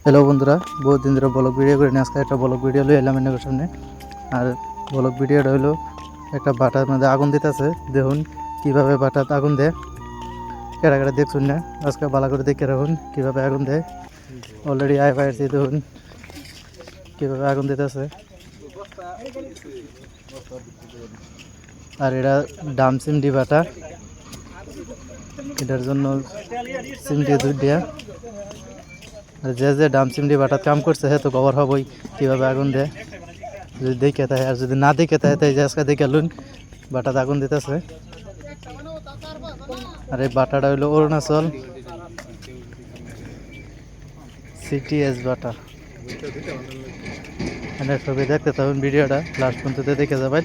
Hello বন্ধুরা, বহুত দিন ধরে ব্লগ ভিডিও করে নিয়ে আজকে একটা ব্লগ ভিডিও লই এলাম এর সামনে। আর ব্লগ ভিডিওটা হলো একটা বাটার মধ্যে আগুন দিতেছে। দেখুন কীভাবে বাটাত আগুন দেয়, কেডা কেডা দেখছুন না, আজকে ভালো করে দেখে রাখুন কীভাবে আগুন দেয়। অলরেডি আয় পাইছি, দেখুন কীভাবে আগুন দিতেছে। আর এটা ডাম চিমডি বাটা, এটার জন্য চিমডি দুধ দেয়া। আর যে যে ডাম চিমডি বাটাত কাম করছে সে তো খবর হবই কীভাবে আগুন দেয়। যদি দেখে থাকে আর যদি না দেখে থাকে তাই যে আজকে দেখে লুন বাটাতে আগুন দিতেছে। আর এই বাটাটা হইলো অরুণাচল সিটিএস বাটা। এখানে ছবি দেখতে থাকুন, ভিডিওটা লাস্ট পর্যন্ত দেখে যাবেন।